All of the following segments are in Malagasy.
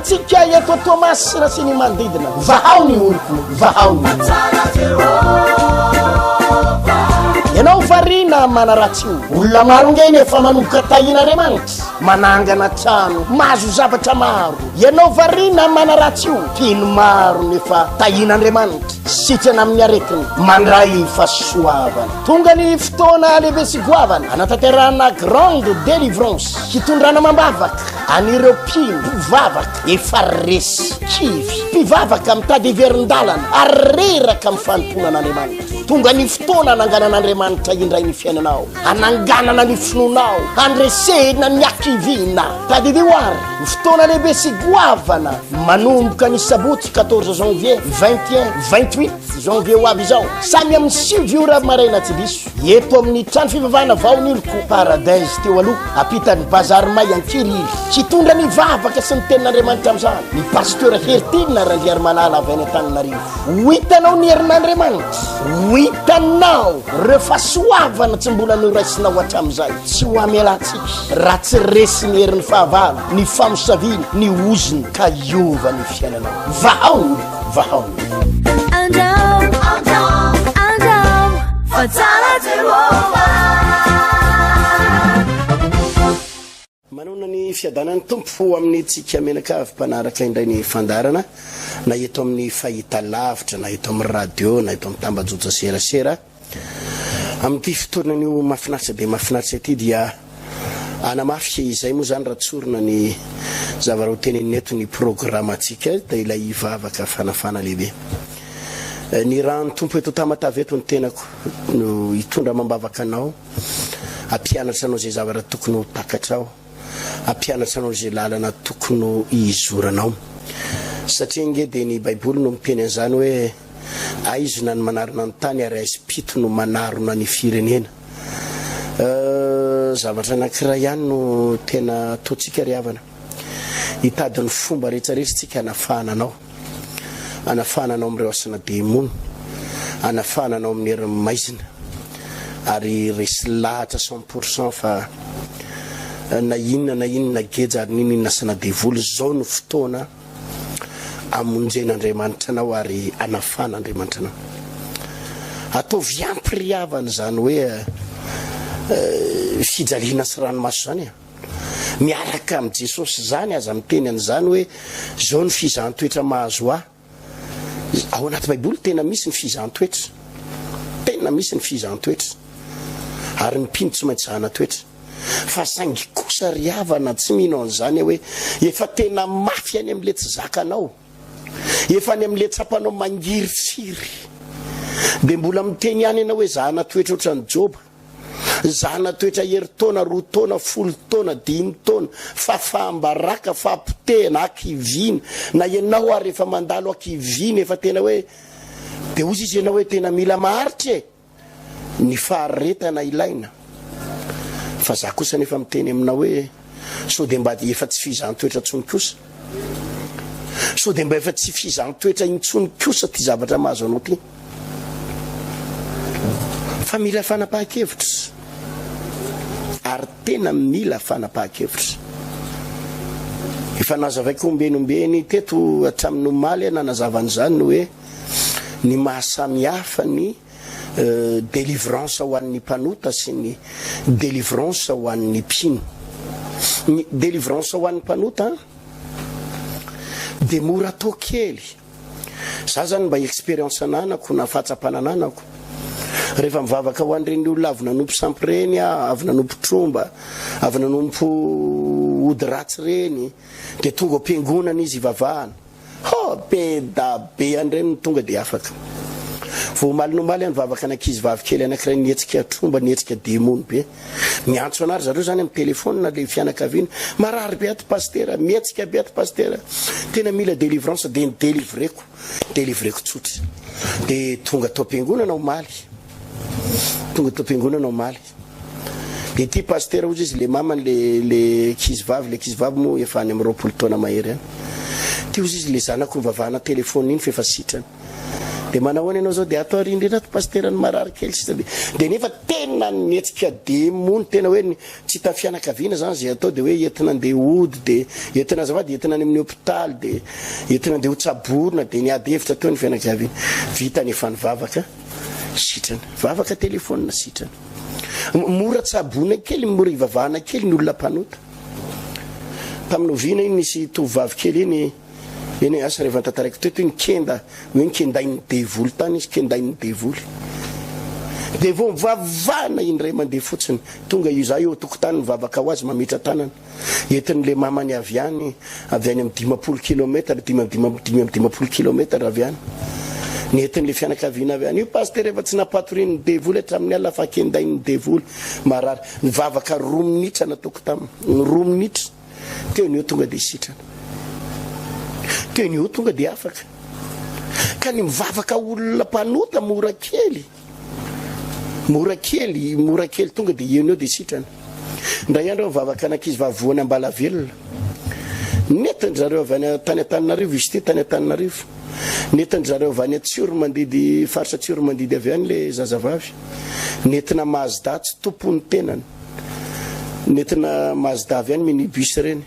antsika eto Thomas rasiny mandidina vahao ny oloko vahao ny ianao varina manaratsy io olona maro ngeny efa manomboka tahin'Andriamanitra manangana trano mahazo zavatra maro ianao varina manaratsy io tino maro nefa tahin'Andriamanitra sitrana amin'ny arekiny mandray fahasoavana tonga ny fotoana lehibe sy goavana anatanterahana grande délivrance hitondrana mambavaka anireo mpivavaka efa resy kivy mpivavaka mitady heverin-dalana ary reraka amin'ny fanomponan'Andriamanitra tonga ny fotoana ananganan'Andriamanitra indray ny fiainanao ananganana ny finonao andresena ny akivina tadidihoary ny fotoana lehibe sy goavana manomboka ny sabotsy 14 janvier 21 28 janvier ho avy izao samy amin'ny 5 ora maraina tsy diso eto amin'ny trano fivavahana vaoniloko paradise teo aloha apitan'ny bazary may ankiriry hitondra ny vavaka sy ny tenin'Andriamanitra amin'izany ny pasteur Hertina Randriary Malala avy any Antananarivo hitanao ny herin'Andriamanitra hitanao reo fahasoavana tsy mbola noraisinao hatramin'izay tsy ho amelatsika raha tsy resy ny herin'ny fahavalo ny famosaviana ny oziny ka iova ny fiainanao vahao vahao manona ny fiadanany tompo amin'ny tsika menakavy mpanaraka indray ny fandarana na eto amin'ny fahita lavitra na eto amin'ny radio na eto amin'ny tambajotra serasera amin'ity fotoanan'io mahafinaritra dia mahafinaritra ity dia anamafy izay moa zany ratsorona ny zavara hoteneniny eto ny programme atsika dia ilay vavaka fanafana lehibe ny raha ny tompo eto tamatavy eto ny tenako no hitondra mambavaka anao ampianatra anao zay zavara tokony ho takatrao ampianatra anao zay lalana tokony hizoranao satria nge dia ny baiboly no miteny an'izany hoe aizona ny manarona ny tany ary aispito no manarona ny firenena zavatra anankiray ihany no tena ataontsika ry havana hitady ny fomba rehetrarehetra tsika anafahananao amin'ireo asana demony anafahananao amin'ny herin'ny maizina ary resy lahatra 100% fa na inona geja ary ninona asana devoly zao no fotoana amonjen'Andriamanitra anao ary anafan'Andriamanitra anao ataovy ampy ry havana zany hoe fijaliana sy ranomaso zany miaraka amin'ny Jesosy zany aza miteny an'izany hoe zao ny fizahn-toetra mahazo ao anaty baiboly tena misy ny fizahn-toetra tena misy ny fizahn-toetra ary ny mpino tsy maintsy zahana-toetra fa saingy kosa ry havana tsy mino an'izany hoe efa tena mafy any amin'le tsy zakanao efa any amin'le tsapanao mangiryfiry dia mbola miteny ihany ianao hoe zahana-toetra ohatran'ny Joba zahana-toetra heri-taona 2 taona 10 taona 5 taona fahambaraka fahampitena akivina na ianao ary efa mandalo akivina efa tena hoe dia ozy izy ianao hoe tena mila maharitra ny faharetana ilaina fa za kosa nefa miteny aminao hoe so dia mba efa tsy fizahn-toetra ntsony kosa so dia mba efa tsy fizahn-toetra intsony kosa ty zavatra mahazo anao ty fa mila fanapahan-kevitra ary tena mila fanapahan-kevitra efa nazavaiko ombenombeny teto hatramin'ny omaly nanazavanyizany no hoe ny mahasamihafa ny délivrance ho an'ny mpanota sy ny délivrance ho an'ny mpino ny délivrance ho an'ny mpanota dia mora atao kely za zany mba expérience ananako na fahatsapanananako rehefa mivavaka ho an'ireny olona avy nanompo sampireny avy nanompo tromba avy nanompo ody ratsy reny dia tonga am-piangonana izy ivavahana be da be an'ireny tonga dia afaka vo malinomaly any vavaka anankizy vavy kely anankiray nietsika tromba nietsika demony be miantso anary zareo zany amin'ny telefôna le fianakaviana marary be aty pastera mietsika be aty pastera tena mila délivrance dia délivreko tsotra dia tonga tao am-piangonana omaly dia ty pastera ozy izy le mamany le kizy vavy moa efa any amin'ny 20 taona mahery any ty ozy izy le zanako mivavahana telefôna iny fa efa sitrany de manahoana ianao zao de atao arindrina ato pasterany marary kely sisa de nefa tena nietsika demony tena hoe tsy hita fianakaviana zany zay atao de hoe entina andeha ody de entina azavady entina any amin'ny hôpitaly de entina andeha ho tsaborona de niady hevitra tao ny fianakaviana vita nefa nivavaka sitrana vavaka telefônina sitrana mora tsabona kely mora ivavahana kely ny olona mpanota tamin'ny oviana iny nisy tovavy kely iny eny asa rehefa tantaraiky toy nikenda hoe nikendain'ny devoly tany izy kendain'ny devoly de vao mivavahana iny ray mandeha fotsiny tonga io za eo tokotany mivavaka ho azy mamitra tanana entin'le mamany avy any amin'ny 10 kilometra 10 kilometra avy any nentin'le fianakaviana avy any io paster efa tsy napatoriny devoly hatramin'ny alina fa kendain'ny devoly marary nivavaka 2 minitra natoko taminy 2 minitra teo ny eo tonga de sitrana teo ny eo tonga de afaka ka ny mivavaka olona mpanota mora kely tonga de eo ny eo de sitrana ndray andro mivavaka anankizy vavoany ambala velona netiny zareo avy any tany Antananarivo izy ty tany Antananarivo netiny zareo avy any Tsioro mandidy faritra Tsioro mandidy avy any le zazavavy netina Mazda tsy tompony tenany netina Mazda avy any minibus reny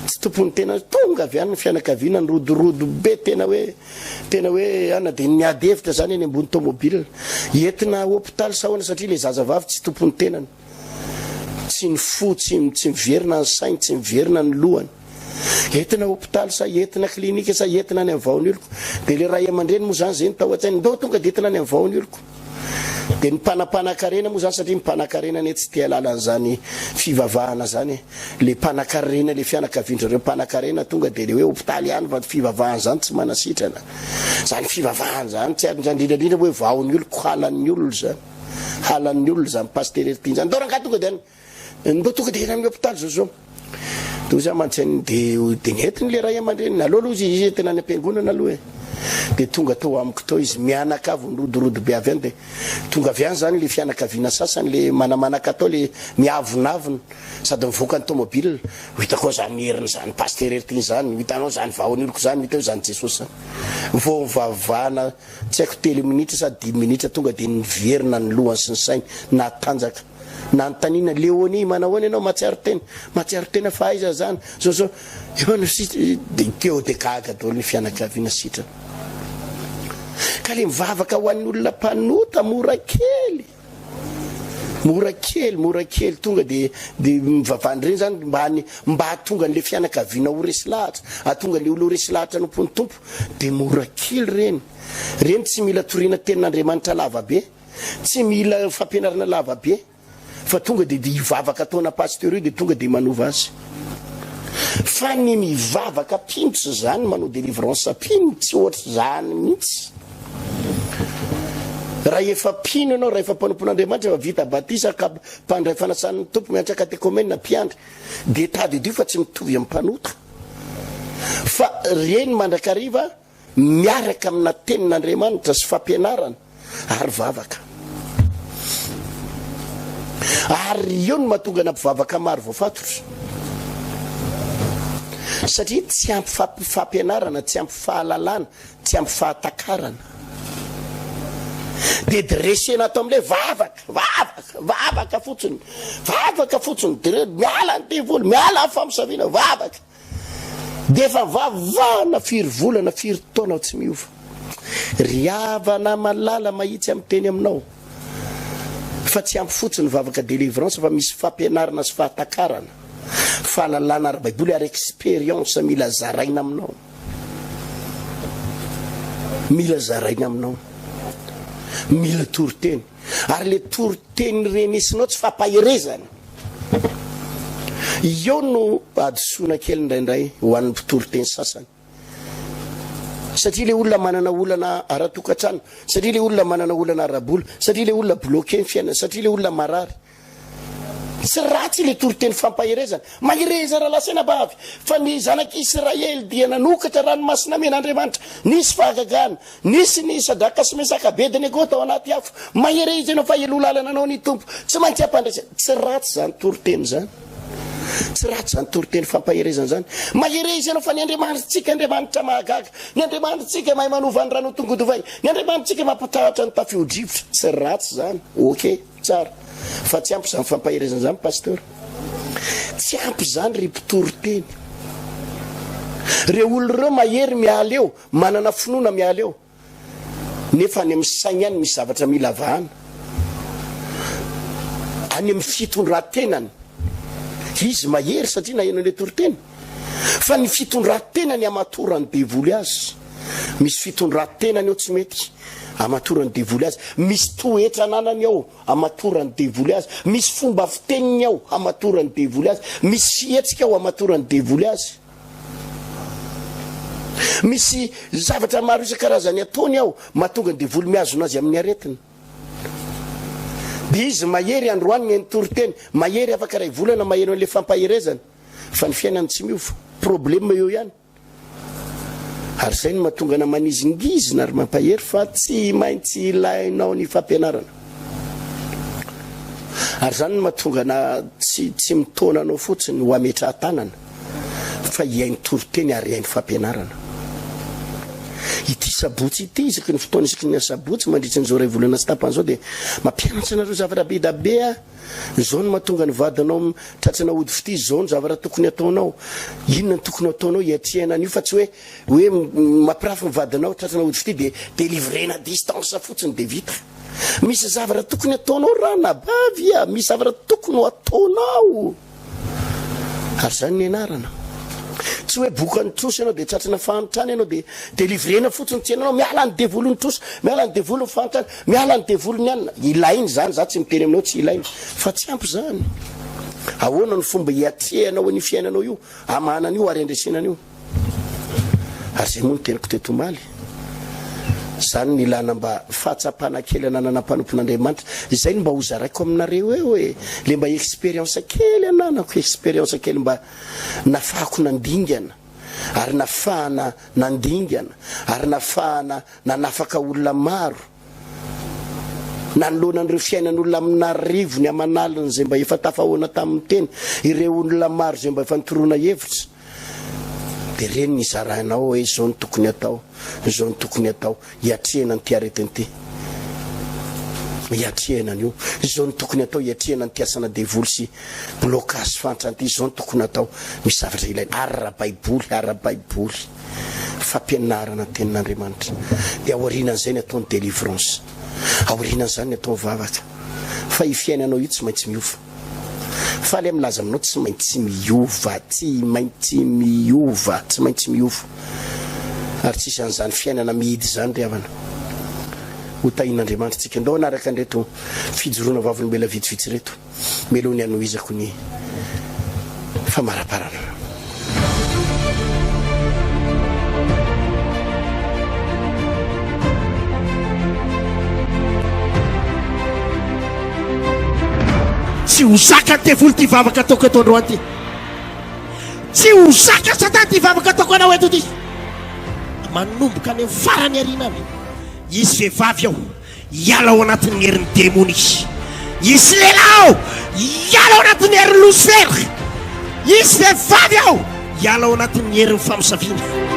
tsy tompony tena tonga avy any fianakaviana rodorodo be tena hoe ana de niady hevitra zany eny ambony tomobile entina hôpitaly sahoana satria le zazavavy tsy tompony tenany tsy ny fo tsy miverina ny sainy tsy miverina ny lohany entina hôpitaly sa entina klinika sa entina any avaony oloko de le ray aman-dreny moa zany zay tao an-tsainy ndao tonga de entina any avaony oloko de ny mpanakarena moa zany satria mpanakarena ny tsy tia lalan'zany fivavahana zany le mpanakarena le fianakaviandrareo mpanakarena tonga de le hoe hôpitaly any va fivavahana zany tsy manasitrana zany fivavahana zany tsy indrindra hoe vaon'ny oloko halan'ny olona zany pastererty zany ndao ranga tonga de ndao tonga de eny amin'ny hôpitaly zao to za mantsainy de netiny le ray aman-dreny aloha izy tena any ampiangonana aloha de tonga tao amiko tao izy mianakavo nyrodorodo be avy any de tonga avy any zany le fianakaviana sasany le manamanaka atao le miavonavona sady mivoaka ny tomobile hitako zany heriny zany pastererty zany hitanao zany vahoany oloko zany hitao zany Jesosy vo mivavahana tsy haiko telo minitra sa 10 minitra tonga de niverina ny lohany sy ny sainy natanjaka nantanina Leonie manahoana ianao matsiaro tena fa aiza zany zao de teo de gaga daholo ny fianakaviana sitra ka le mivavaka ho an'ny olona mpanota mora kely tonga de mivavahany reny zany mba tonga n'le fianakaviana ho resy lahatra atonga le olo ho resy lahatra nompony tompo de mora kely reny tsy mila torina tenin'Andriamanitra lavabe tsy mila fampianarana lavabe fa tonga de ivavaka ataona pasteur io de tonga de manova azy fa ny mivavaka pinotsy zany manao délivrance pino tsy ohatry zany mihitsy raha efa pino ianao raha efa mpanompon'Andriamanitra efa vita batisa ka mpandray fanasan'ny tompo mianatra katekomena mpiandry de tady dio fa tsy mitovy amin'ny mpanota fa reny mandrakariva miaraka amina tenin'Andriamanitra sy fampianarana ary vavaka ary io no mahatonga nampivavaka maro voafatotra satria tsy ampy fampianarana tsy ampy fahalalana tsy ampy fahatakarana de dresena atao am'le vavaka fotsiny de miala ny devoly miala famisaviana vavaka de efa vavana 4 volana 4 taona tsy miova riavana malala mahitsy amin'ny teny aminao fa tsy ampy fotsiny vavaka délivrance fa misy fampianarana sy fahatakarana fahalalana ary baiboly ary expérience mila zaraina aminao mila toroteny ary le toroteny renesinao tsy fampaherezana io no adosoana kely indraindray ho an'ny toroteny sasany satria le olona manana olana ara-tokatrano satria le olona manana olana arabola satria le olona bloqué ny fiainana satria le olona marary tsy ratsy le toroteny fampaherezana mahereza raha lasena bavy fa ny zanak'Israely dia nanokatra ranomasina men'Andriamanitra nisy fahagagana nisy ny sadaka sy mesaka Abednego tao anaty afo mahereza ianao fa elo lalana anao ny tompo tsy maintsy ampandraisana tsy ratsy zany toroteny zany tsy ratsy zany toriteny fampahirezana zany maherezy anao fa ny andriamanitsika andriamanitra mahagaga ny andriamanitsika mahay manova ny rano tongody vai ny andriamanitsika mampatahatra ny tafiodrivotra tsy ratsy zany ok tsara fa tsy ampy zany fampahirezana zany pasteur tsy ampy zany ry mpitoriteny reo olo reo mahery miala eo manana finoana miala eo nefa any amin'ny saigny any misy zavatra mila vahana any amin'ny fitondran-tenany izy mahery satria naheno le toriteny fa ny fitondran-tenany amatorany devoly azy misy fitondran-tenany eo tsy mety amatorany devoly azy misy toetra nanany ao amatorany devoly azy misy fomba fiteniny ao amatorany devoly azy misy fihetsika ao amatorany devoly azy misy zavatra maro isan-karazany ataony ao mahatonga ny devoly miazona azy amin'ny aretina de izy mahery androany ny toriteny mahery afaka ray volana maheno an'le fampahirezana fa ny fiainany tsy miova problema eo ihany ary zay no mahatonga na manizingizina ary mampahery fa tsy maintsy ilainao ny fampianarana ary zany no mahatonga na tsy mitona anao fotsiny ho ametra tanana fa iainy toriteny ary iainy fampianarana ity sabotsy ity isaky ny fotoana isaky ny sabotsy mandritra n'izao ray volana sy tapan'izao de mampianatra anareo zavatra be da be zao no mahatonga ny vadinao tratrana ody fity zao no zavatra tokony ataonao inona ny tokony ataonao hiatriana an'io fa tsy hoe mampirafy ny vadinao tratrana ody fity de délivrena distance fotsiny de vita misy zavatra tokony ataonao ranabavy misy zavatra tokony ho ataonao ary zany ny anarana tsy hoe bokany trosy ianao de tratrana fanotrany ianao de délivrena fotsiny tsy ianao miala ny devolony trosy miala ny devolony fanotrany miala ny devolony anina ilainy zany za tsy miteny aminao tsy ilainy fa tsy ampy zany ahoana ny fomba hiatrehanao ny fiainanao io amanan'io ary andresenan'io ary zay moa ny teniko tetomaly zany ny ilana mba fahatsapana kely ananana mpanompon'Andriamanitra izay no mba ho zaraiko aminareo eo hoe le mba expérience kely ananako expérience kely mba nafahako nandingana ary nafahana nandingana ary nafahana nanafaka olona maro nanolona an'ireo fiainan'olona amina rivony amanalina zay mba efa tafahoana tamin'ny teny ireo olona maro zay mba efa nitoroana hevitra de reny ny zarahinao hoe zao ny tokony atao zao ny tokony atao hiatrehana ny tiaretiny ty hiatrehanany io zao ny tokony atao hiatrehana ny tiasana devoly sy blocage fantranty zao ny tokony atao misy zavatra ilaina ara-baiboly fampianarana tenin'Andriamanitra de aorianan'izay ny ataony délivrance aorianan'izany ny atao vavaka fa ifiainanao io tsy maintsy miova fa le milaza aminao tsy maintsy miova tsy maintsy miova ary tsisy an'izany fiainana mihidy zany ry havana ho tahin'Andriamanitra tsika ndao anaraka andreto fijoroana vavony mela vitsivitsy reto melony anohizako ny famaraparana tsy ho zaka ny devoly ty vavaka ataoko eto androany ty tsy ho zaka satana ty vavaka ataoko anao eto ty manomboka any amin'ny farany arina avy izy vehivavy aho hiala ao anatin'ny herin'ny demony izy lehilahy aho hiala ao anatin'ny herin'ny losera izy vehivavy aho hiala ao anatin'ny herin'ny famosaviana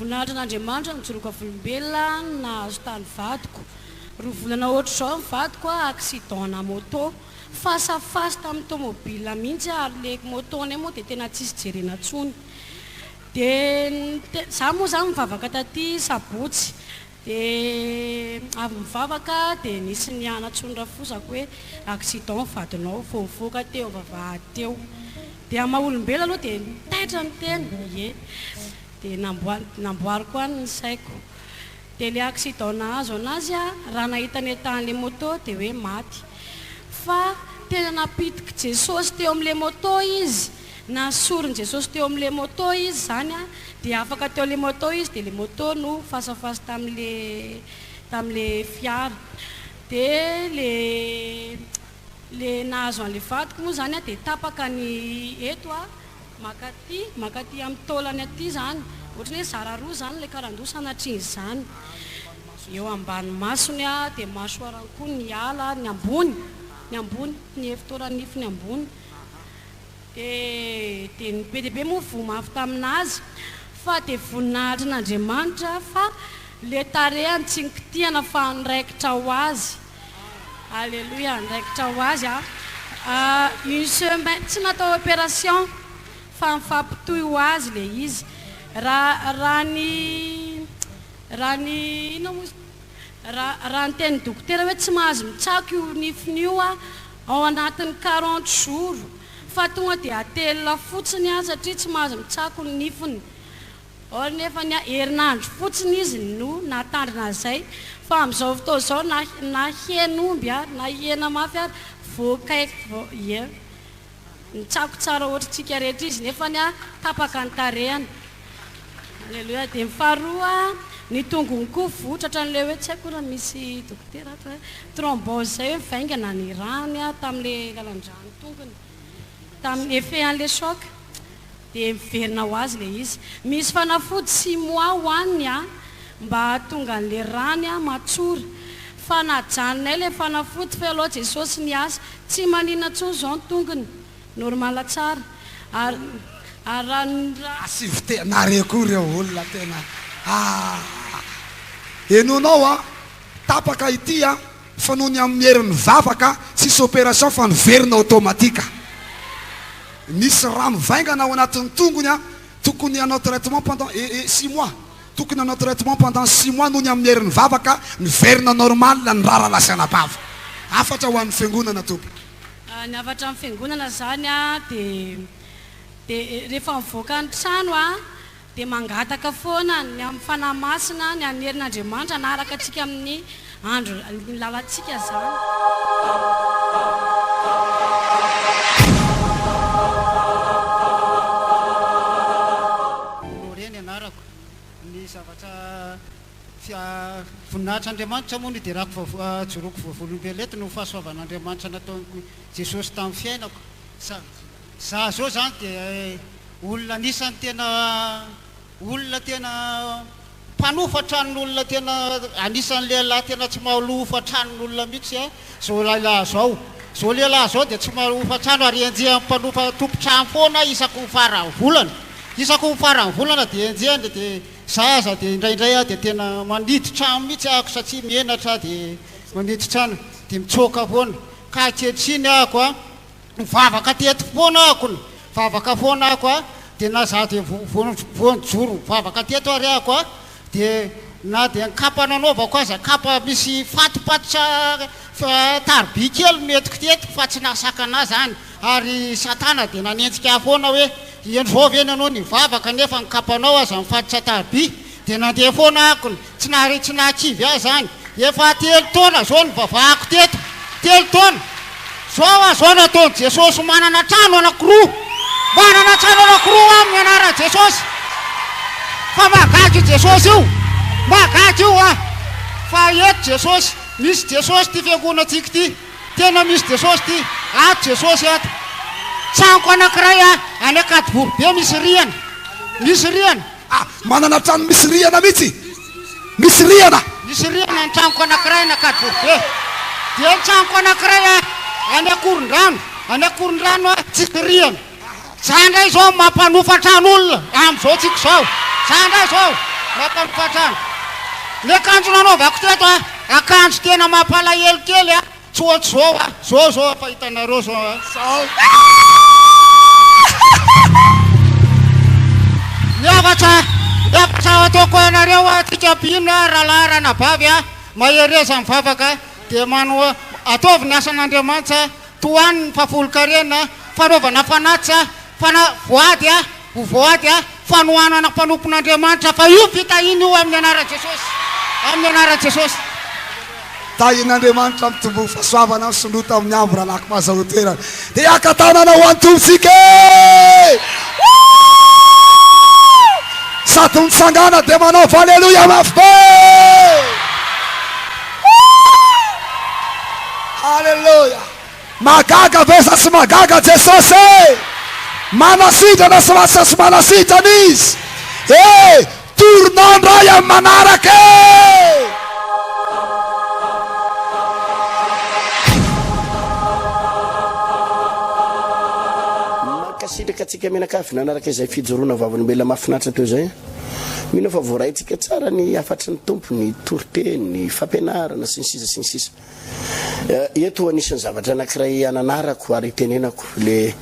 voninahitra n'Andriamanitra nijoroka volombelona nahazo tany vadiko roa volana ohatry zao mivadiko accident na moto fasafasy tamin'ny tomobile mihitsy ary le motony moa de tena tsisy jerena tsony de za moa za mivavaka taty sabotsy de avy mivavaka de nisy nianatsony rafosako hoe accident vadinao voavoaka teo vavahady teo de amaha-olombelona aloha de nitaitra ny teny ye de namboariko any ny saiko de le accident nahazo anazy raha nahitany atan'le moto de hoe maty fa tena napitika Jesosy teo amin'le moto izy nasoriny Jesosy teo amin'le moto izy zany de afaka teo le moto izy de le moto no fasafasy tam'le fiara dia le nahazo an'le vadiko moa zany a dia tapaka ny eto a makaty amin'ny taolany aty zany ohatrany hoe zara roa zany le karandoa sanatriny zany eo ambany masony a dia masoarany koa ny ala ny ambony ny efitoranifo ny ambony dia ny be deaibe moa vomafy taminazy fa dia voninahitra n'Andriamanitra fa le tarehany tsy nikitiana fa niraikitra ho azy. Alléluia, niraikitra ho azy une semaine tsy natao opération fa mifampitohy ho azy le izy raha ny teny dokotera hoe tsy mahazo mitsako io nifon'io ao anatin'ny 40 jours fa tonga dia atelina fotsiny satria tsy mahazo mitsako ny nifony. Nefa ny herinandro fotsiny izy no natandrina izay fa amin'izao fotoana izao na hen'omby na hena mafy ary voakaiky nitsako tsara ohatritsika rehetra izy nefa ny tapaka ny tarehany. Alleluia. Dia mifaharoa ny tongony koa votratra n'le hoe tsy haiko raha misy dokotera hoe thrombose zay hoe vaingana ny rany tamin'le lalan-drano tongony tamin'ny effet an'le choc dia miverina ho azy le izy. Misy fanafody 6 mois hoaniny mba hahatonga an'le rany matsory fa najanonay le fanafody fa aloha Jesosy ny asa tsy manina intsony zao ny tongony normala tsara asivite nareko reo olona tena enonao tapaka ity fa noho ny amin'ny herin'ny vavaka sisy opération fa niverina automatika. Misy raha mivaingana ao anatin'ny tongony tokony hanao traitement pendant 6 mois tokony hanao traitement pendant 6 mois noho ny amin'ny herin'ny vavaka niverina normal ny rara lasana bava afatra ho an'ny fiangonana tompo. Ny afatra amin'ny fiangonana zany dia rehefa mivoaka ny trano dia mangataka foana ny amin'ny fanahy masina ny amin'ny herin'Andriamanitra naharaka antsika amin'ny andro ny lalantsika zany. Ny zavatra voninahitr'Andriamanitra moa ny derako joroko voavolombelety no fahasoavan'Andriamanitra nataon'ko Jesosy tamin'ny fiainako. Za zao zany dia olona anisany tena mpanofa-tranon'olona tena anisan'ny lehilahy tena tsy mahalofa-tranon'olona mihitsy zao lehilahy zao. Zao lehilahy zao dia tsy mahalofa-trano ary enjehany mpanofa tompo-trano foana isako ny farany volana dia enjehany dia zaza dia indraindray dia tena maniditra trano mihitsy satria mienatra dia maniditra trano dia mitsoka foana ka ankehitriny ahako mivavaka teto foana ako dia na za dia voanjoro mivavaka teto ary ahako dia na dia nkapa nanaovako aza kapa misy fatopatotra tarby kely metiko teto fa tsy nasaka anazy zany ary satana dia nanenjika foana hoe endro veny anao ny vavaka nefa ny kapanao aza mifatotra tarby dia nandeha foana akony tsy nahakivy azy zany efa 3 taona zao ny vavahako teto 3 taona zao nataony Jesosy manana trano anakiroa amin'ny anarany Jesosy fa magaky Jesosy io fa eto Jesosy misy Jesosy ty fiangonantsika ty tena misy Jesosy ty ato Jesosy ato tranoko anakiray any Akadiborobe misy rihana manana trano misy rihana mihitsy misy rihana ny tranoko anakiray any Akadiborobe dia ny tranoko anakiray any Akorondrano tsika rihana za ndray zao mampanofa tran'olona amin'izao tsika zao za ndray zao mampanofa trano ny akanjo nanaovako teto akanjo tena mampalahelo kely tsy ohatry zao fahitanareo zao Niavatra ataoko anareo tsika bina rahalarana bavy mahereza mivavaka dia manao ataovy ny asan'Andriamanitra toany ny fafolo-karena fanaovana fanatsa voady fanohanana mpanompon'Andriamanitra fa io fitahiny io amin'ny anara Jesosy tahin'Andriamanitra mitombo fahasoavana solota amin'ny ambo rahalaky mahazahotoerana dia akatanana ho antombotsika sady mitsangana dia manao haleloia mafy be Aleluia. Magaga ve sa sy magaga Jesosy e. Manasitrana sy lasa sy manasitrana izy. Tournant ndray amin'ny manaraka e. Makasitraka atsika menakafy nanaraka izay fijoroana vavolombelona mahafinaritra teo zay. Mino fa voaraitsika tsara ny afatry ny tompo, ny toriteny, ny fampianarana sy ny sisa sy ny sisa. Eto anisan'ny zavatra anankiray ananarako ary tenenako le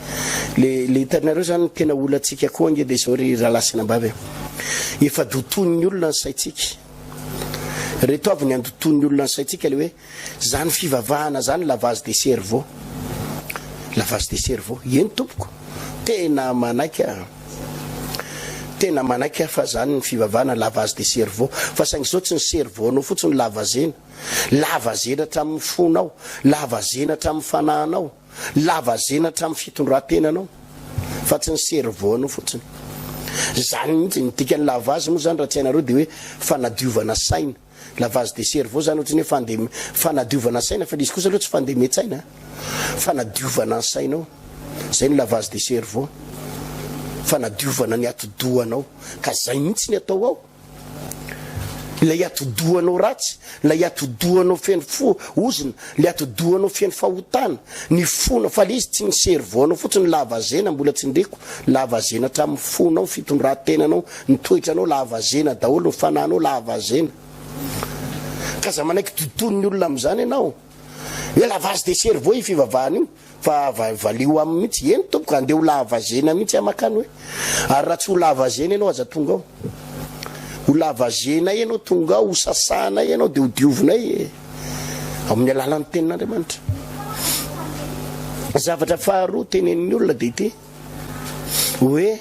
hitanareo zany tena olantsika koa nge dia zao ry rahalasina ambavy. Efa doton'ny olona ny saitsika. Reto avy ny andoton'ny olona ny saitsika le hoe zany fivavahana zany lavage de cerveau. Lavage de cerveau. Eny tompoko. Tena manaiky fa zany ny fivavahana lavage de cerveau. Fa saingy zao tsy ny cerveau anao fotsiny lavazena. Lavazena hatramin'ny fonao, lavazena hatramin'ny fanahinao, lavazena hatramin'ny fitondran-tenanao. Fa tsy ny cerveau anao fotsiny. Zany mihitsy ny dikan'ny lavage moa zany raha tsy hainareo dia hoe fanadiovana saina. Lavage de cerveau zany ohatrany hoe fanadiovana saina fa izy kosa aloha tsy fandemetsana. Fanadiovana ny sainao. Zay ny lavage de cerveau. Fanadiovana ny atodohanao. Ka zay mihitsy ny atao ao. Ilay atodohanao ratsy, ilay atodohanao feno ozina, ilay atodohanao feno fahotana, ny fona fa le izy tsy ny cerveau anao fotsiny lavazena mbola tsy ndreko. Lavazena hatramin'ny fonao, fitondran-tenanao, ny toetranao lavazena daholo, ny fanahinao lavazena. Ka za manaiky toton'ny olona amin'izany ianao. Hoe lavage de cerveau i fivavahana io. Fa valio amin'ny mihitsy eny tompoko andeha ho lavazena mihitsy amakany hoe. Ary raha tsy ho lavazena ianao aza tonga ao. Ho lavazena ianao tonga ao, ho sasana ianao dia ho diovinay amin'ny alalan'ny tenin'Andriamanitra. Zavatra faharoa tenen'ny olona dia ity hoe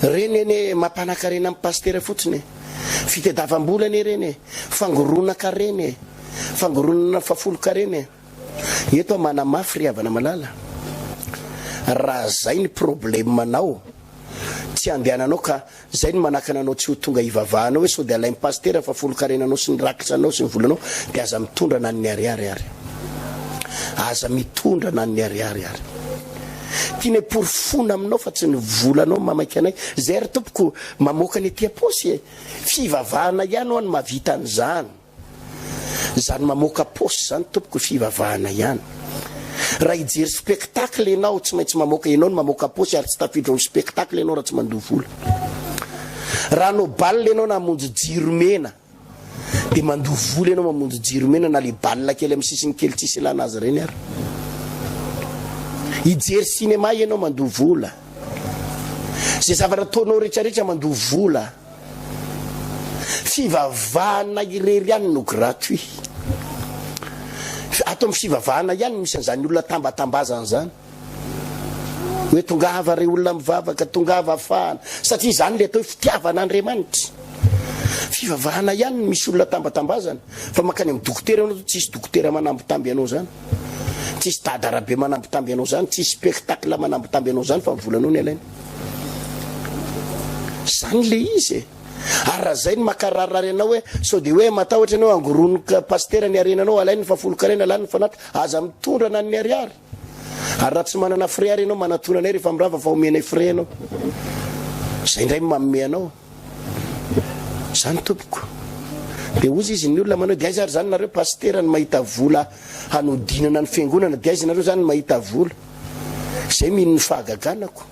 reny eny mampanankarena amin'ny pastera fotsiny, fitadiavam-bola ane reny, fangoronaka reny, fangoronana fafoloka reny. Eto manamafy ry havana malala. Raha zay ny problème anao, tsy andehananao ka zay ny manakana anao tsy ho tonga hivavahanao hoe sao dia alain'ny pastera fafolokarenanao sy ny rakitranao sy ny volanao dia aza mitondra na ny ariary. Aza mitondra na ny ariary. Tiany porfona aminao fa tsy ny volanao mamaika anay. Zay ry tompoko mamoaka ny ety aposy fivavahana ihany ho any mavita an'izany. Zany mamoaka posy zany tompoko fivavahana ihany. Raha hijery spectacle ianao tsy maintsy mamoaka ianao ny mamoaka posy ary tsy tafiditra ho spectacle ianao raha tsy mandoha vola. Raha anao balle ianao na hamonjy jiro mena dia mandoha vola ianao mamonjy jiro mena na le balle kely amin'ny sisiny kely tsisy ilana azy ireny ary. Hijery cinéma ianao mandoha vola. Zay zavatra ataonao rehetrarehetra mandoha vola. Fivavahana irery ihany no gratuit. Ato amin'ny fivavahana ihany misy an'izany olona tambatambazana zany. Hoe tongava re olona mivavaka, tongava afahana. Satria zany le atao fitiavan'Andriamanitra. Fivavahana ihany misy olona tambatambazana. Fa makany amin'ny dokotera anao tsisy dokotera manambitamby anao zany. Tsisy dadarabe manambitamby anao zany, tsisy spectacle manambitamby anao zany fa volanao ny alaina. Zany le izy Ary raha zay ny makararary anao hoe sao dia hoe matahotra anao angoronoka pastera ny arenanao alainy fafolo-karena alany fanata aza mitondra na ny ariary. Ary raha tsy manana frais ary anao manatona anay rehefa mirava fa omenay frais anao. Zay indray manome anao. Zany tompoko. Dia ozy izy ny olona manao dia aiza ary zany nareo pastera ny mahita vola hanodinana ny fiangonana dia aiza nareo zany mahita vola. Zay mino ny fahagaganako.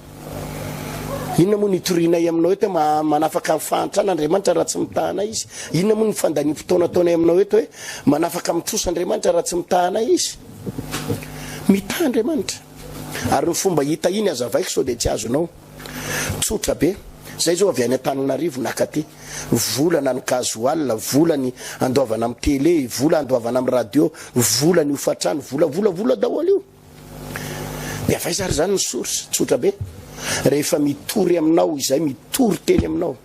Inona moa nitorianay aminao eto manafaka mifantrana Andriamanitra raha tsy mitahana izy. Inona moa ny fandaniam-potoana ataonay aminao eto hoe manafaka mitrosa Andriamanitra raha tsy mitahana izy. Mitaha Andriamanitra. Ary ny fomba hita iny azavaiko sao dia tsy azonao. Tsotra be. Zay zao avy any Antananarivo nakaty. Vola na ny gasoil, vola ny andoavana amin'ny télé, vola andoavana amin'ny radio, vola ny hofatrano, vola daholo io. Dia avy zary zany ny source, tsotra be. Rehefa mitory aminao izay mitory teny aminao,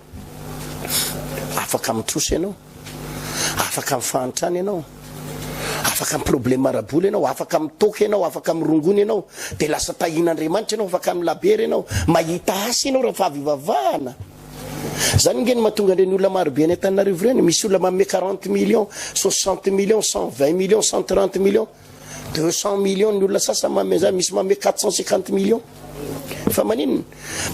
afaka mitrosa ianao, afaka mifantrana ianao, afaka amin'ny problème arabola ianao, afaka mitoka ianao, afaka mirongony ianao, dia lasa tahin'Andriamanitra ianao, afaka milabery ianao, mahita asa ianao raha fa avivavahana. zany ngeny mahatonga ndreny olona marobe any Antananarivo reny misy olona manome 40 millions 60 millions 120 millions 130 millions 200 millions ny olona sasany manome zany misy manome 450 millions fa maninona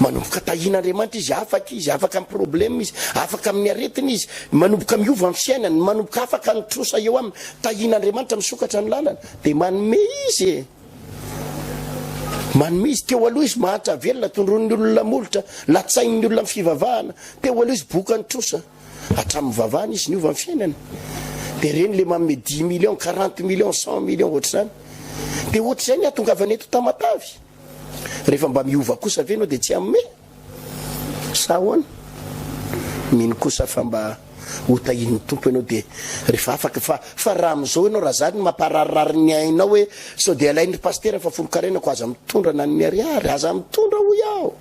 manomboka tahin'Andriamanitra izy afaka amin'ny problème izy afaka amin'ny aretina izy manomboka miova amin'ny fiainany manomboka afaka nitrosa eo aminy tahin'Andriamanitra misokatra ny lalana dia manome izy teo aloha izy mahatra velona tondron'ny olona molotra latsain'ny olona amin'ny fivavahana teo aloha izy boka nitrosa hatramin'ny vavahana izy niova amin'ny fiainany dia reny le manome 10 millions 40 millions 100 millions ohatr'izany dia ohatr'izay ny atongavany eto Tamatavy rehefa mba miova kosa ve anao dia tsy amme sa hoana mino kosa fa mba hotahin'ny tompo ianao dia rehefa afaka fa raha amin'izao ianao raha zany mampararirary ny ainao hoe sao dia alain'ny pastera fa folo-karenako aza mitondra na ny ariary aza mitondra ho iaho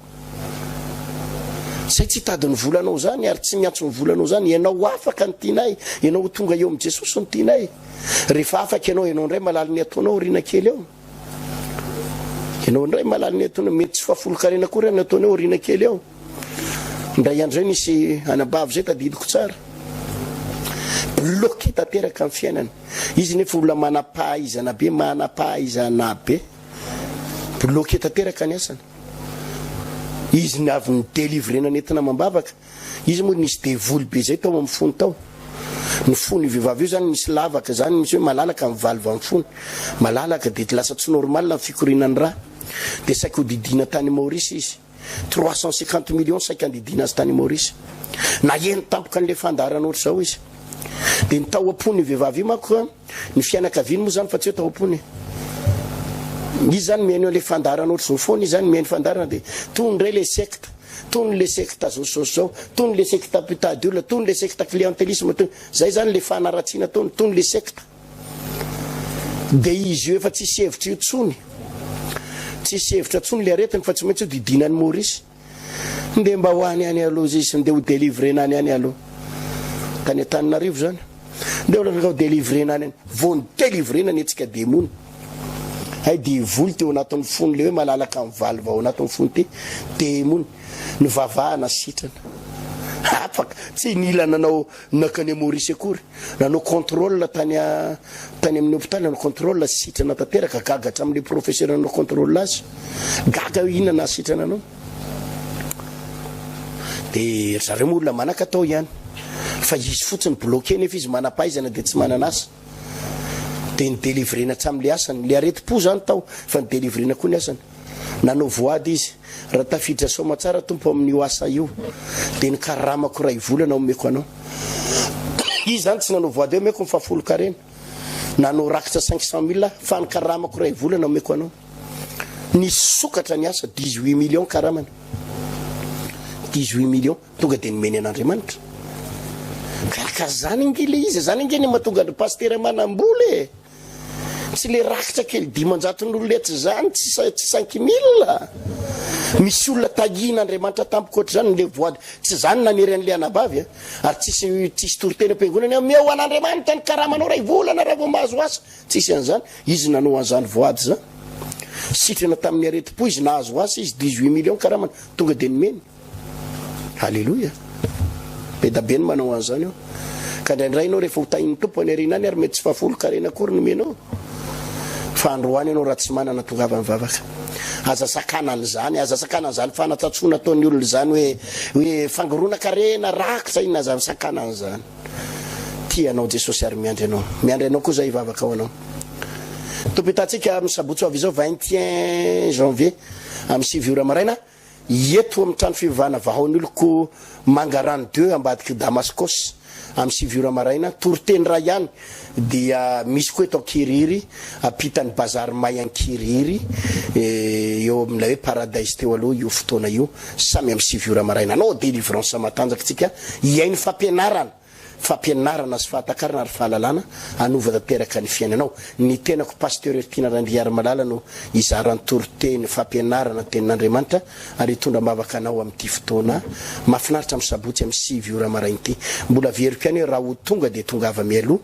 zay tsy hitadiny volanao zany ary tsy miantso ny volanao zany ianao afaka ny tianay ianao tonga eo amin'i Jesosy ny tianay rehefa afaka ianao indray malala ny ataonao oriana kely eo ianao indray malala ny ataonao mety tsy fafolo-karena kory ny ataonao oriana kely eo ndray andro zay nisy anabavy zay tadidiko tsara bloqué tanteraka amin'ny fiainany izy nefa olona manam-pahaizana be bloqué tanteraka ny asany izy ny avy ny délivrena nentina mambavaka izy moa nisy devoly be zay tao amin'ny fony tao ny fony vehivavy io zany misy lavaka zany misy hoe malalaka mivalova amin'ny fony malalaka dia lasa tsy normal ny fikorinany raha dia saika ho didina tany Maurice izy 350 millions saika andidina azy tany Maurice na eny tampoka an'le fandarana ohatr' zao izy dia ny tao am-pony vehivavy io manko ny fianakaviany moa zany fa tsy hoe tao am-pony izy zany mihaino le fandarana ohatr' zao foana izy zany mihaino fandarana dia tony ray le secte tony le secte zao tony le secte putadiolona tony le secte clientélisme zay zany le fanaratsiana tony le secte dia izy io efa tsisy hevitra io tsony tsisy hevitra tsony le aretiny fa tsy maintsy ho didinany Maurice ndeha mba ho any any aloha izy ndeha ho délivrena any aloha tany Antananarivo zany ndeha ho délivrena any vao ny délivrena ny etsika demony hay devoly teo anatin'ny fony le hoe malalaka amin'ny valva ao anatin'ny fony ty demony ny vavahana sitrana afaka tsy nila nanao nakany Maurice akory nanao contrôle tany amin'ny hôpital nanao contrôle sitrana tanteraka gaga hatramin'le professeur nanao contrôle azy gaga inona na sitrana anao dia zareo olona manaka atao ihany fa izy fotsiny bloqué nefa izy manam-pahaizana dia tsy manana asa dia ny délivrena hatramin'le asany le areti-po zany tao fa ny délivrena koa ny asany nanao voady izy raha tafiditra soma tsara tompo amin'io asa io dia ny karamako ray volana omeko anao izy zany tsy nanao voady eo omeko ny fafolo-karena nanao rakitra 500 000 fa ny karamako ray volana omeko anao ny sokatra ny asa 18 millions karamana 18 millions tonga dia nomeny an'Andriamanitra ka zany ngile izy zany ngeny mahatonga ny pastera manamboly tsy le rakitra kely 500,000 zany tsy 5 000 misy olona tahin'Andriamanitra tampoko ohatr' zany le voady tsy zany nanery an'le anabavy ary tsisy toriteny am-piangonana meo an'Andriamanitra ny karamanao ray volana raha vao mahazo asa tsisy an'izany izy nanao an'izany voady zany sitrana tamin'ny areti-po izy nahazo asa izy 18 millions karamana tonga dia nomeny halleloia be da be ny manao an'izany io ka ndraindray ianao rehefa hotahin'ny tompo any arinany ary mety tsy fafolo-karena akory nomenao fa androany ianao raha tsy manana tongava mivavaka aza sakanany zany fanatsatsoana ataon'ny olona zany hoe fangorona karena rakitra inona aza sakanany zany tianao Jesosy ary miandry anao koa zay hivavaka ao anao tompo hitantsika amin'ny sabotsy avy izao 21 janvier amin'ny 7 ora maraina eto amin'ny trano fivavahana vahaon'ny oloko Mangarany 2 ambadiky Damascos amin'ny 7 ora maraina toroteny raha ihany dia misy koa eto Kiriry ampitany bazary Mayankiriry eo amin'ilay hoe paradise teo aloha io fotoana io samy amin'ny 7 ora maraina anao délivrance matanjaka tsika iainy fampianarana sy fahatakarana ary fahalalana anova tanteraka ny fiainanao ny tenako pasteur Tina Randriary Malala no izarany toroteny fampianarana tenin'Andriamanitra ary hitondra mavaka anao amin'ity fotoana mahafinaritra amin'ny sabotsy amin'ny 7 ora maraina ity mbola veriko ihany hoe raha ho tonga dia tongava mialoha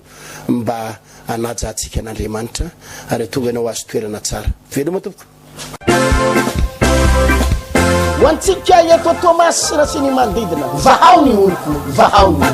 mba anajantsika an'Andriamanitra ary tonga anao azo toerana tsara veloma tompoko ho antsika eto Tomas sy Rasiny manodidina vahaony oriko vahaony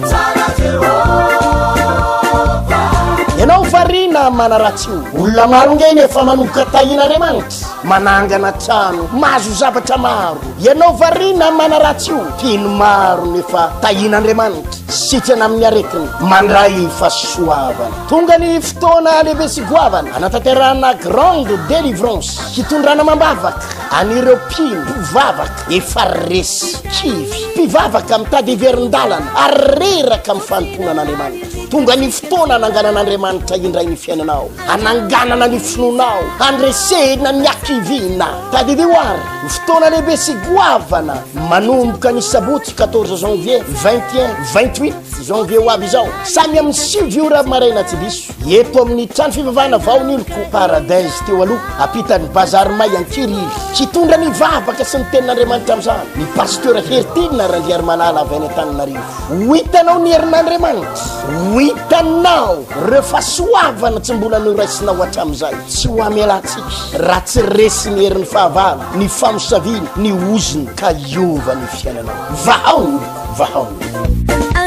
ianao varina manaratsy io olona maro ngeny efa manoka tahin'Andriamanitra manangana trano mahazo zavatra maro ianao varina manaratsy io tino maro nefa tahin'Andriamanitra sitrana amin'ny aretiny mandray fahasoavana tonga ny fotoana lehibe sy goavana anatanterahana grande délivrance hitondrana mambavaka anireo mpivavaka efa resy kivy mpivavaka mitady heverin-dalana ary reraka amin'ny fanomponan'Andriamanitra tonga ny fotoana ananganan'Andriamanitra indray ny fiainanao ananganana ny finonao andresena ny akivina tadideo ary ny fotoana lehibe sy goavana manomboka ny sabotsy 14 janvier 21 28 janvier ho avy izao samy amin'ny 7 ora maraina tsy diso eto amin'ny trano fivavahana vaoniloko paradise teo aloha apitany bazary may ankiriry kitondra ny vavaka sy ny tenin'Andriamanitra amin'izany ny pasteur Hertina Randriary Manala avy any Antananarivo ho hitanao ny herin'Andriamanitra ho hitanao reo fahasoavana tsy mbola noraisinao hatramin'izay tsy ho amelantsika raha tsy resy ny herin'ny fahavalo ny famosaviana ny oziny ka iova ny fiainanao vahaony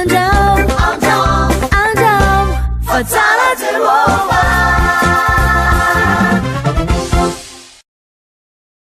Andam, fa tsara Jehovah.